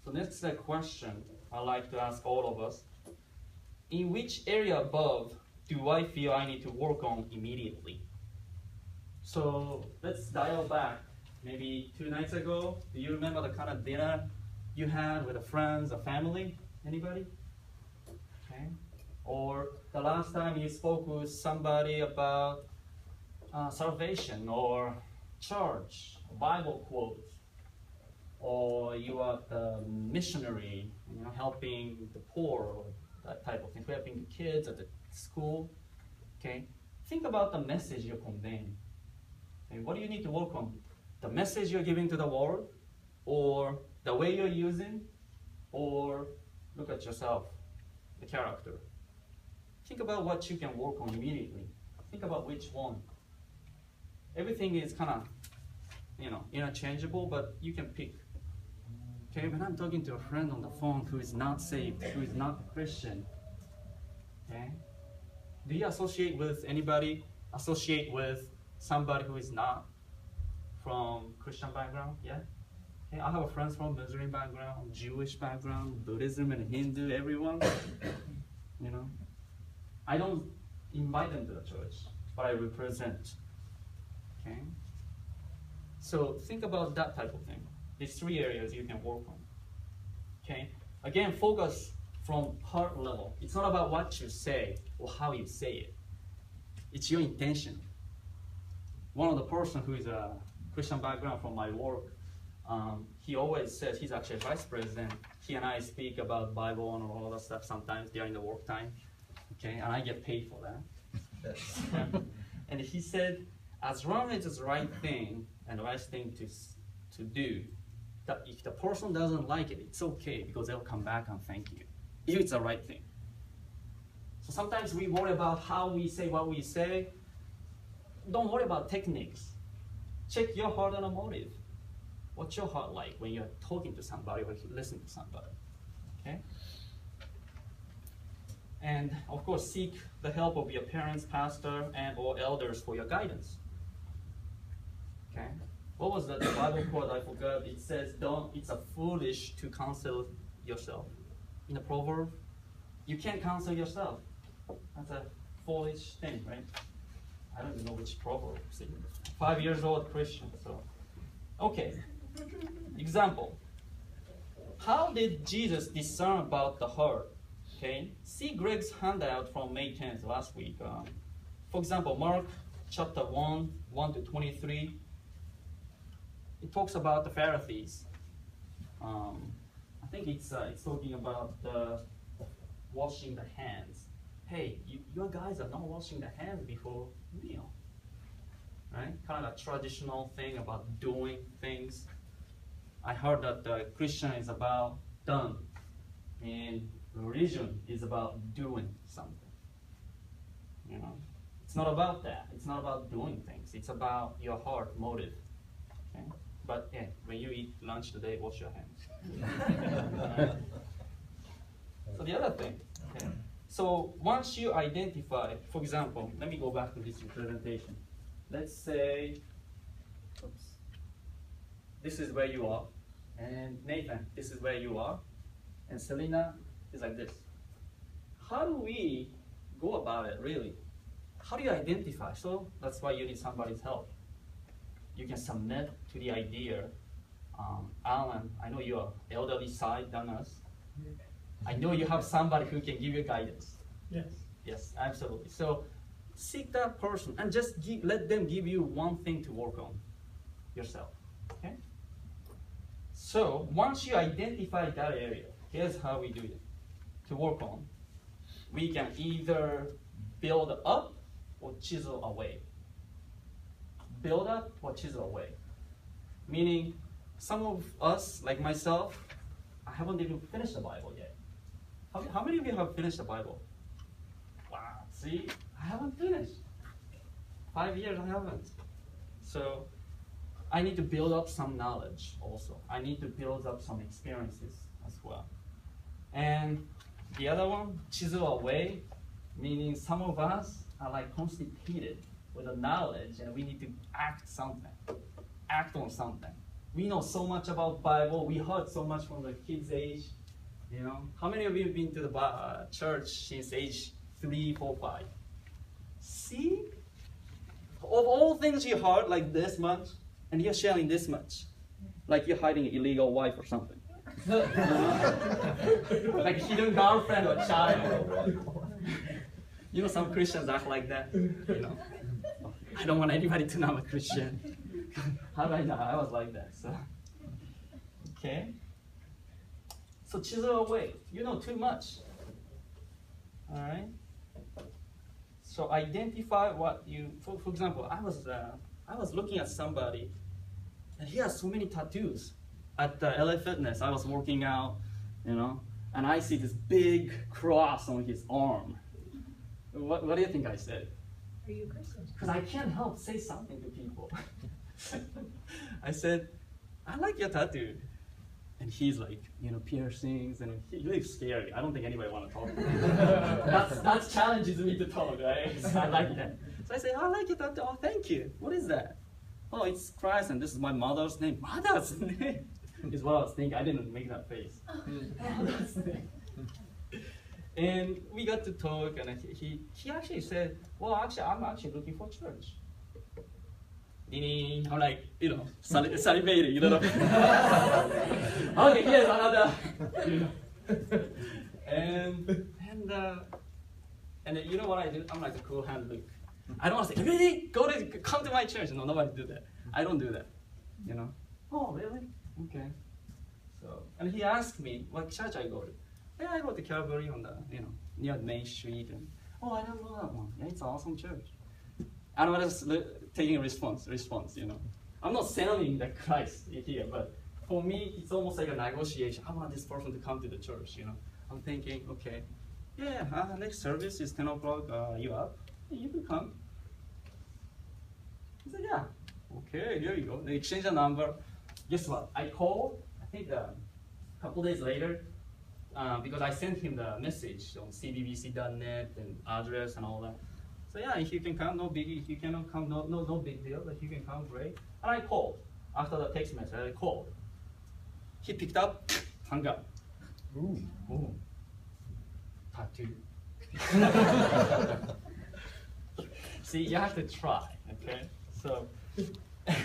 So next question I'd like to ask all of us. In which area above do I feel I need to work on immediately? So let's dial back. Maybe 2 nights ago, do you remember the kind of dinner you had with a friends, a family? Anybody? Okay. Or the last time you spoke with somebody about salvation or church, Bible quotes, or you are a missionary, helping the poor, or that type of thing, helping the kids at the school. Okay. Think about the message you're conveying. Okay. What do you need to work on? The message you're giving to the world, or the way you're using, or look at yourself, the character. Think about what you can work on immediately. Think about which one. Everything is kind of, interchangeable, but you can pick. Okay, when I'm talking to a friend on the phone who is not saved, who is not a Christian, okay, do you associate with anybody? Associate with somebody who is not from Christian background? Yeah? Okay, I have friends from Muslim background, Jewish background, Buddhism and Hindu, everyone. I don't invite them to the church, but I represent. Okay? So think about that type of thing. These 3 areas you can work on. Okay? Again, focus from heart level. It's not about what you say or how you say it. It's your intention. One of the person who is a Christian background from my work, he always says, he's actually vice president. He and I speak about Bible and all that stuff sometimes during the work time. Okay, and I get paid for that. And he said, as long as it's the right thing and the right thing to do, that if the person doesn't like it, it's okay, because they'll come back and thank you, if it's the right thing. So sometimes we worry about how we say what we say. Don't worry about techniques. Check your heart and a motive. What's your heart like when you're talking to somebody or listening to somebody? Okay? And of course, seek the help of your parents, pastor, and or elders for your guidance. Okay? What was the Bible quote? I forgot. It says, it's a foolish to counsel yourself. In a proverb, you can't counsel yourself. That's a foolish thing, right? I don't even know which proverb. 5 years old Christian, so. Okay. Example. How did Jesus discern about the heart? Okay. See Greg's handout from May 10th last week. For example, Mark chapter 1, 1 to 23. It talks about the Pharisees. I think it's talking about washing the hands. Hey, you guys are not washing the hands before meal, right? Kind of a traditional thing about doing things. I heard that the Christian is about done, and religion is about doing something. It's not about that. It's not about doing things. It's about your heart motive. Okay? But yeah, when you eat lunch today, wash your hands. So the other thing. Okay? So once you identify, for example, let me go back to this presentation. Let's say, this is where you are, and Nathan, this is where you are, and Selena is like this. How do we go about it, really? How do you identify? So that's why you need somebody's help. You can submit to the idea. Alan, I know you're elderly side than us. I know you have somebody who can give you guidance. Yes. Yes, absolutely. So seek that person and just let them give you one thing to work on yourself. Okay? So once you identify that area, here's how we do it. To work on, we can either build up or chisel away. Build up or chisel away. Meaning, some of us, like myself, I haven't even finished the Bible yet. How many of you have finished the Bible? Wow, see, I haven't finished. 5 years I haven't. So I need to build up some knowledge also. I need to build up some experiences as well. And the other one, chisel away, meaning some of us are like constipated with the knowledge and we need to act on something. we know so much about Bible. We heard so much from the kids' age. You know, how many of you have been to the church since age 3, 4, 5? See, of all things you heard like this much, and you're sharing this much, like you're hiding an illegal wife or something, like a hidden girlfriend or child. You know, some Christians act like that. You know, I don't want anybody to know I'm a Christian. How do I know? I was like that. So, okay. So chisel away. You know too much. All right. So identify what you. For example, I was looking at somebody, and he has so many tattoos. At the LA Fitness, I was working out, you know, and I see this big cross on his arm. What do you think I said? Are you a Christian? Because I can't help say something to people. I said, I like your tattoo. And he's like, you know, piercings, and he looks scary. I don't think anybody want to talk to him. That challenges me to talk, right? So I like that. So I say, I like your tattoo. Oh, thank you. What is that? Oh, it's Christ, and this is my mother's name. Mother's name is what I was thinking. I didn't make that face. Mother's name. And we got to talk, and he actually said, well, actually, I'm actually looking for church. I'm like, you know, salivating, you know. Okay, here's another, you know. And you know what I do? I'm like a cool hand look. I don't want to say, really? Come to my church. No, nobody do that. I don't do that, you know. Oh, really? Okay. So, and he asked me what church I go to. Yeah, I go to Calvary on the, you know, near Main Street. And, oh, I don't know that one. Yeah, it's an awesome church. And I'm just taking a response, you know. I'm not selling the Christ here, but for me, it's almost like a negotiation. I want this person to come to the church, you know. I'm thinking, okay, yeah, next service is 10 o'clock, you up? Yeah, you can come. He said, yeah. Okay, here you go. They exchange the number. Guess what? I called, I think a couple days later, because I sent him the message on cbbc.net and address and all that. So yeah, if you can come, no biggie. If you cannot come, no big deal. If you can come, great. And I called. After the text message, I called. He picked up, hung up. Ooh. Tattoo. See, you have to try, okay? So,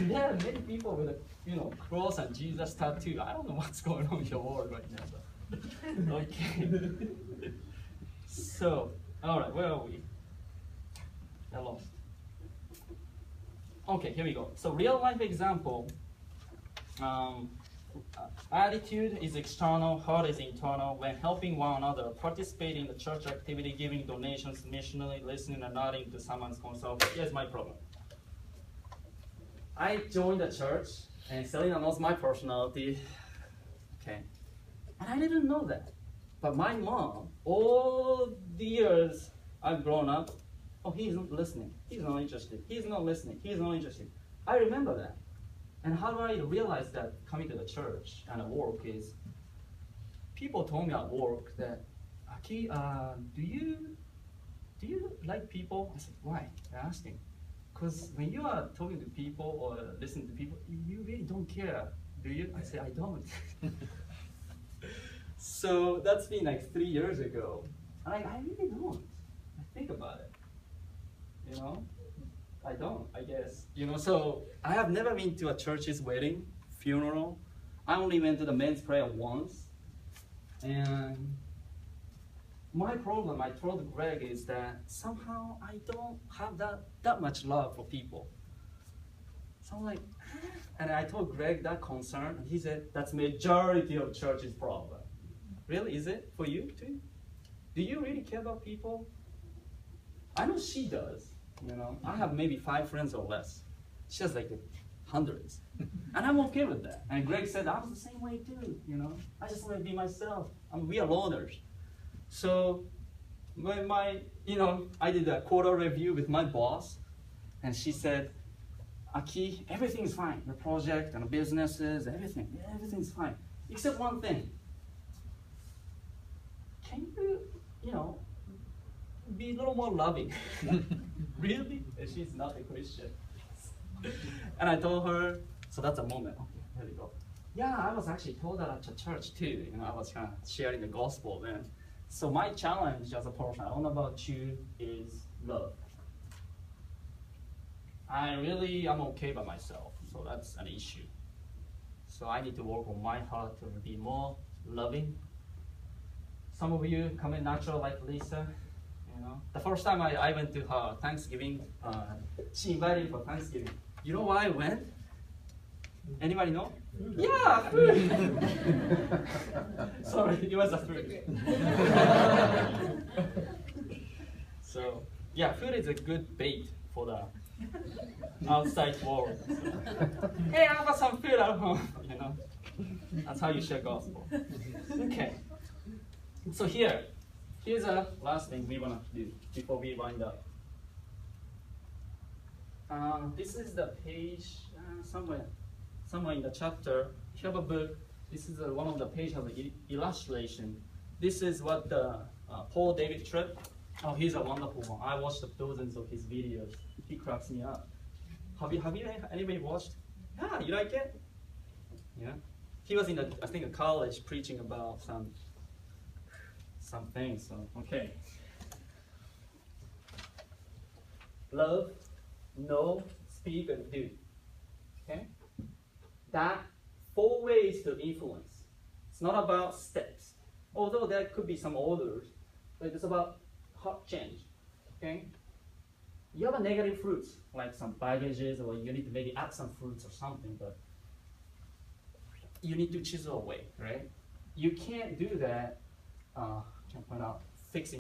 there are many people with a, you know, cross and Jesus tattoo. I don't know what's going on in the world right now. But okay. So, all right, where are we? I lost. Okay, here we go. So real life example. Attitude is external, heart is internal. When helping one another, participate in the church activity, giving donations, missionally, listening and nodding to someone's concern. Here's my problem. I joined the church, and Selena knows my personality. Okay. And I didn't know that. But my mom, all the years I've grown up, oh, he's not listening. He's not interested. He's not listening. He's not interested. I remember that. And how do I realize that coming to the church and at work is, people told me at work that, Aki, do you like people? I said, why? They're asking. Because when you are talking to people or listening to people, you really don't care, do you? I said, I don't. So that's been like 3 years ago. And I really don't. I think about it. You know, I don't, I guess. You know, so I have never been to a church's wedding, funeral. I only went to the men's prayer once. And my problem, I told Greg, is that somehow I don't have that much love for people. So I'm like, and I told Greg that concern, and he said, that's majority of church's problem. Really, is it for you too? Do you really care about people? I know she does. You know, I have maybe 5 friends or less. She has like hundreds. And I'm okay with that. And Greg said, I was the same way too, you know. I just want to be myself. We are loners. So when I did a quarter review with my boss, and she said, Aki, everything's fine. The project and the businesses, everything's fine. Except one thing. Can you, be a little more loving? Really? And she's not a Christian. And I told her, so that's a moment. Okay, here we go. Yeah, I was actually told that at church too. You know, I was kind of sharing the gospel then. So my challenge as a person, I don't know about you, is love. I'm okay by myself, so that's an issue. So I need to work on my heart to be more loving. Some of you come in natural like Lisa. You know, the first time I went to her Thanksgiving, she invited me for Thanksgiving. You know why I went? Anybody know? Yeah, food. Sorry, it was a food. So yeah, food is a good bait for the outside world. So, hey, I got some food at home. You know, that's how you share gospel. Okay. So here's a last thing we want to do before we wind up. This is the page somewhere in the chapter. If you have a book, this is one of the pages of the illustration. This is what the Paul David Tripp. Oh, he's a wonderful one. I watched dozens of his videos. He cracks me up. Have you anybody watched? Yeah, you like it? Yeah. He was in I think a college preaching about some things. So okay. Love, know, speak, and do. Okay. That 4 ways to influence. It's not about steps, although there could be some orders, but it's about heart change. Okay. You have a negative fruits, like some baggages, or you need to maybe add some fruits or something, but you need to chisel away, right? You can't do that, can point out, fixing